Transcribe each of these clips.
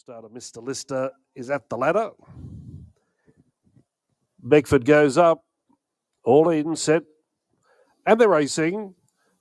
Starter Mr. Lister is at the ladder. Beckford goes up, all in, set, and they're racing.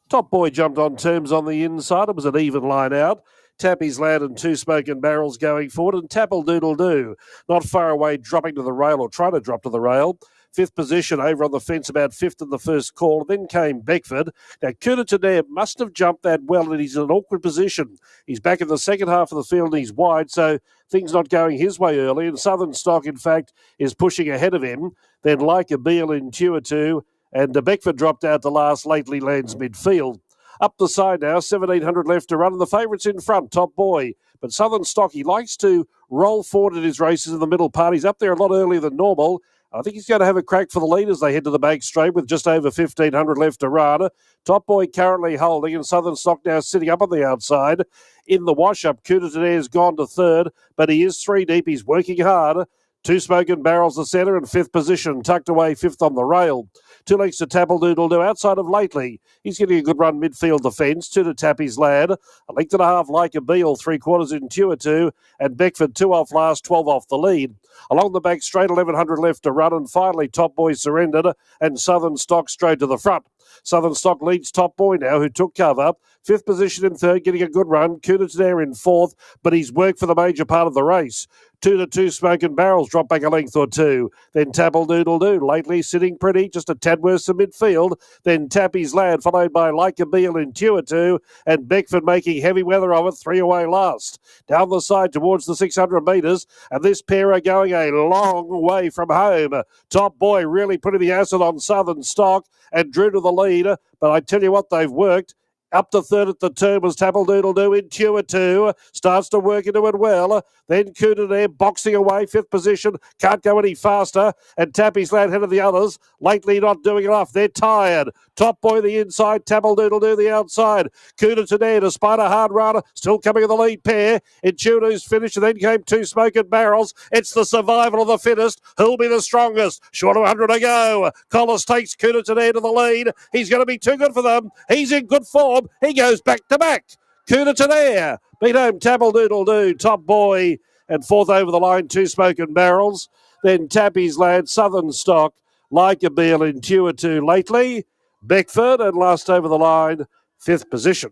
Top Boy jumped on terms on the inside. It was an even line out. Tappy's Lad and Two Smoking Barrels going forward, and Tapple Doodle Doo not far away, dropping to the rail or trying to drop to the rail. Fifth position over on the fence, about fifth in the first call. Then came Beckford. Now, Kuda Tanair must have jumped that well, and he's in an awkward position. He's back in the second half of the field, and he's wide, so things not going his way early. And Southern Stock, in fact, is pushing ahead of him. Then Like a Beal in Tuatu, and Beckford dropped out to last, lately lands midfield. Up the side now, 1,700 left to run, and the favourites in front, Top Boy. But Southern Stock, he likes to roll forward in his races in the middle part. He's up there a lot earlier than normal. I think he's going to have a crack for the lead as they head to the back straight with just over 1,500 left to run. Top Boy currently holding, and Southern Stock now sitting up on the outside. In the wash-up, Kuda today has gone to third, but he is three deep. He's working hard. Two Smoking Barrels the centre and fifth position, tucked away fifth on the rail. 2 lengths to Tapple Doodle Doo outside of Lately. He's getting a good run midfield defence. 2 to Tappy's Lad. A length and a half Like a Beal, 3/4 in Tuatu. And Beckford 2 off last, 12 off the lead. Along the back straight, 1,100 left to run. And finally, Top Boy surrendered and Southern Stock straight to the front. Southern Stock leads Top Boy now, who took cover. Fifth position in third, getting a good run. Kuda there in fourth, but he's worked for the major part of the race. 2 to Two Smoking Barrels, drop back a length or two. Then Tapple Doodle Doo, lately sitting pretty, just a tad worse than midfield. Then Tappy's Lad, followed by Like a Beal in Tuatu, and Beckford making heavy weather of it, 3 away last. Down the side towards the 600 metres, and this pair are going a long way from home. Top Boy really putting the acid on Southern Stock and drew to the lead, but I tell you what, they've worked. Up to third at the turn was Tapple Doodle Doo in Tuatu. Starts to work into it well. Then Kuda there boxing away, fifth position. Can't go any faster. And Tappy's Lad ahead of the others. Lately not doing enough. They're tired. Top Boy the inside. Tapple Doodle Doo the outside. Kuda today, despite a hard run, still coming in the lead pair. Tuatu's finished, and then came Two Smoking Barrels. It's the survival of the fittest. Who'll be the strongest? Short of 100 to go. Collis takes Kuda today to the lead. He's going to be too good for them. He's in good form. He goes back to back. Kuda Tanair beat home Tapple Doodle Doo, Top Boy, and fourth over the line, Two Smoking Barrels. Then Tappy's Lad, Southern Stock, Like a Beal in Tuatu lately, Beckford, and last over the line, fifth position.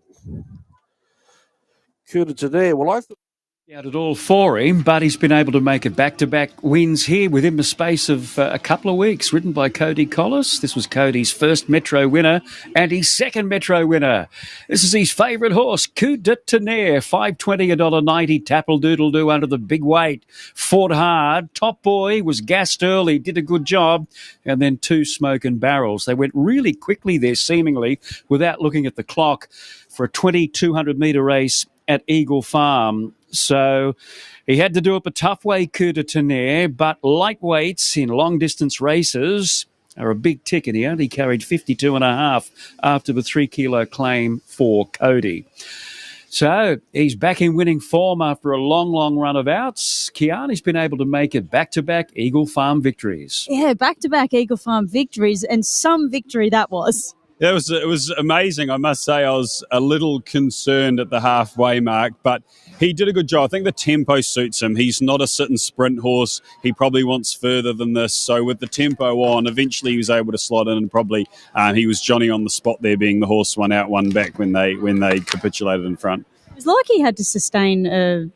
Kuda Tanair. Well, I thought out at all for him, but he's been able to make it back-to-back wins here within the space of a couple of weeks. Ridden by Cody Collis. This was Cody's first Metro winner and his second Metro winner. This is his favourite horse, Kuda Tanair, $5.20, $1.90. Tapple Doodle Doo under the big weight. Fought hard. Top Boy was gassed early, did a good job. And then Two Smoking Barrels. They went really quickly there, seemingly, without looking at the clock for a 2,200-metre race at Eagle Farm. So he had to do it the tough way, Kuda Tanair, but lightweights in long-distance races are a big ticket. He only carried 52.5 after the 3-kilo claim for Cody. So he's back in winning form after a long, long run of outs. Kiani's been able to make it back-to-back Eagle Farm victories. Yeah, back-to-back Eagle Farm victories, and some victory that was. Yeah, it was amazing. I must say I was a little concerned at the halfway mark, but he did a good job. I think the tempo suits him. He's not a sit and sprint horse. He probably wants further than this. So with the tempo on, eventually he was able to slot in, and probably he was Johnny on the spot there, being the horse one out, one back when they capitulated in front. It was like he had to sustain a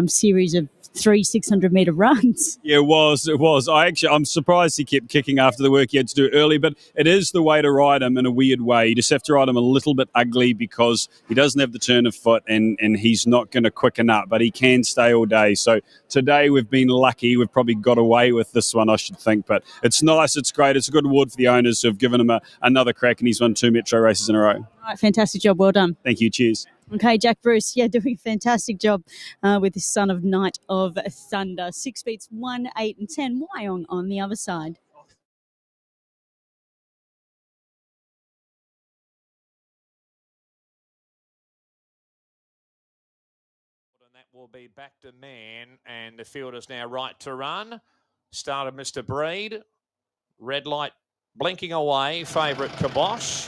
series of 3 600-metre runs. Yeah, it was. I'm surprised he kept kicking after the work he had to do early, but it is the way to ride him in a weird way. You just have to ride him a little bit ugly because he doesn't have the turn of foot and he's not going to quicken up, but he can stay all day. So today we've been lucky. We've probably got away with this one, I should think, but it's nice. It's great. It's a good award for the owners who have given him another crack, and he's won 2 Metro races in a row. All right, fantastic job. Well done. Thank you. Cheers. Okay, Jack Bruce, doing a fantastic job with his son of Night of Thunder. 6 beats 1, 8 and 10. Wyong on the other side. And that will be back to man, and the field is now right to run. Started Mr. Breed. Red light blinking away. Favourite Kibosh.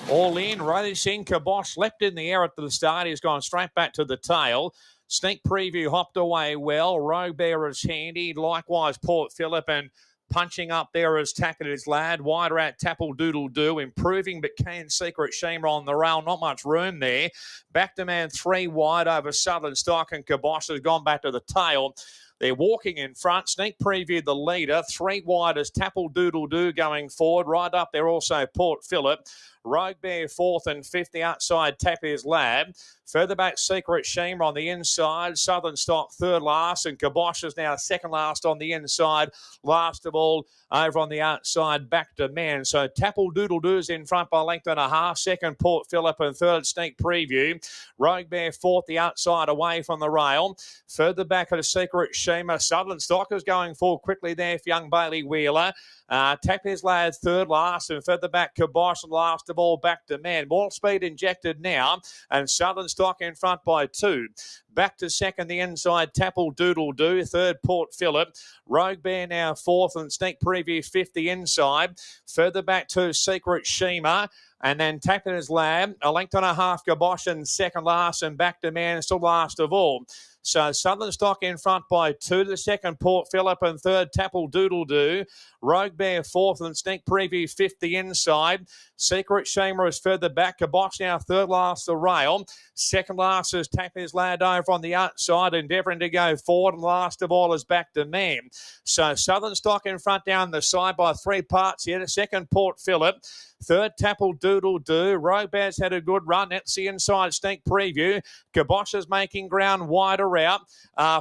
All in, racing. Kibosh leapt in the air at the start. He's gone straight back to the tail. Sneak Preview hopped away well. Rogue Bear is handy. Likewise, Port Phillip, and punching up there is Tacketer's Lad. Wider out Tapple Doodle Doo. Improving, but Keen Secret Shimmer on the rail. Not much room there. Back to man 3 wide over Southern Stock, and Kibosh has gone back to the tail. They're walking in front. Sneak Preview, the leader. 3 wide is Tapple Doodle Doo going forward. Right up there also Port Phillip. Rogue Bear 4th and 5th, the outside Tapper's Lab. Further back, Secret Shimmer on the inside. Southern Stock 3rd last, and Kibosh is now 2nd last on the inside. Last of all, over on the outside, Back to Man. So Tapple Doodle Doo's in front by length and a half. 2nd, Port Phillip, and 3rd, Sneak Preview. Rogue Bear 4th, the outside away from the rail. Further back at a Secret Shimmer. Southern Stock is going forward quickly there for young Bailey Wheeler. Tapper's Lad 3rd last, and further back Kibosh, and last of all Back to Man. More speed injected now, and Southern Stock in front by 2. Back to 2nd, the inside Tapple Doodle Doo. 3rd, Port Phillip. Rogue Bear now 4th, and Sneak Preview 5th, the inside. Further back to Secret Shimmer. And then Tapper's Lab, a length and a half, Kibosh, and 2nd last, and Back to Man still last of all. So Southern Stock in front by 2. The 2nd, Port Phillip, and 3rd, Tapple Doodle Doo. Rogue Bear 4th, and Sneak Preview 5th, the inside. Secret Shimmer is further back. Kibosh now 3rd last, the rail. 2nd last is Tapper's Lad over on the outside, endeavouring to go forward. And last of all is Back to Man. So Southern Stock in front down the side by 3 parts here. The 2nd, Port Phillip. 3rd, Tapple Doodle Doo. Rogue Bear's had a good run. That's the inside Sneak Preview. Kibosh is making ground wider out.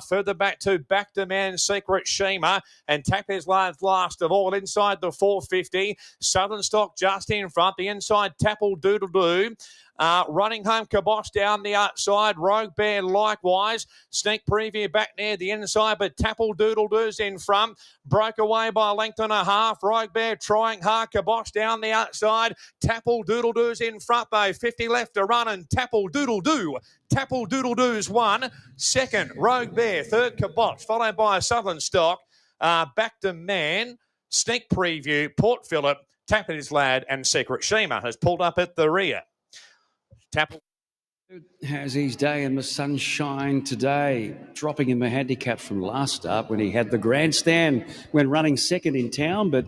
Further back to Man, Secret Shimmer. And Tapper's last of all inside the 450. Southern Stock just in front. The inside Tapple Doodle Doo. Running home, Kibosh down the outside. Rogue Bear likewise. Sneak Preview back near the inside, but Tapple Doodle Doo's in front. Broke away by a length and a half. Rogue Bear trying hard. Kibosh down the outside. Tapple Doodle Doo's in front though. 50 left to run, and Tapple Doodle Doo. Tapple Doodle Doo's 1. 2nd, Rogue Bear. 3rd, Kibosh, followed by Southern Stock. Back to Man. Sneak Preview, Port Phillip, Tapper's Lad, and Secret Shimmer has pulled up at the rear. Tapple has his day in the sunshine today, dropping him a handicap from last start when he had the grandstand when running 2nd in town. But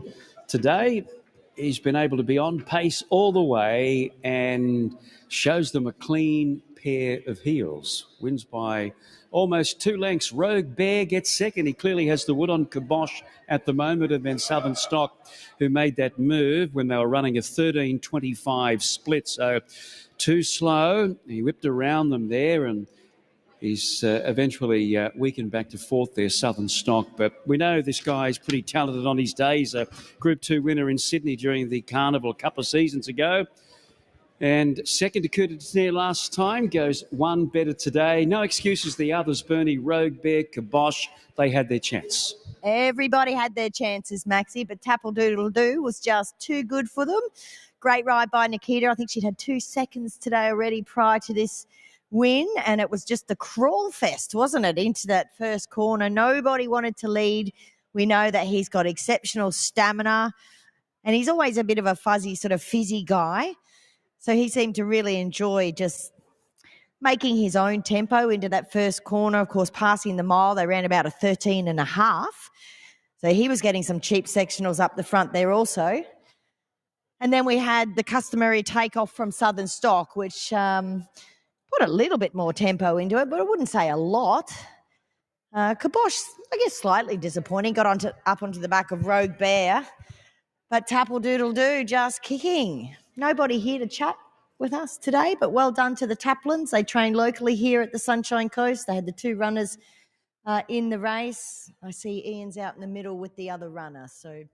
today he's been able to be on pace all the way and shows them a clean pair of heels. Wins by almost 2 lengths. Rogue Bear gets 2nd. He clearly has the wood on Kibosh at the moment, and then Southern Stock, who made that move when they were running a 13.25 split. So too slow. He whipped around them there, and he's eventually weakened back to 4th there, Southern Stock. But we know this guy is pretty talented on his days. A Group 2 winner in Sydney during the Carnival a couple of seasons ago. And 2nd to Courtesy last time, goes 1 better today. No excuses, the others, Bernie, Rogue Bear, Kibosh, they had their chance. Everybody had their chances, Maxie, but Tapple Doodle Doo was just too good for them. Great ride by Nikita. I think she'd had 2 seconds today already prior to this win, and it was just the crawl fest, wasn't it, into that first corner. Nobody wanted to lead. We know that he's got exceptional stamina, and he's always a bit of a fuzzy, sort of fizzy guy. So he seemed to really enjoy just making his own tempo into that first corner. Of course, passing the mile, they ran about a 13.5. So he was getting some cheap sectionals up the front there also. And then we had the customary takeoff from Southern Stock, which put a little bit more tempo into it, but I wouldn't say a lot. Kibosh, I guess, slightly disappointing, got up onto the back of Rogue Bear. But Tapple Doodle Doo just kicking. Nobody here to chat with us today, but well done to the Taplins. They trained locally here at the Sunshine Coast. They had the 2 runners in the race. I see Ian's out in the middle with the other runner. So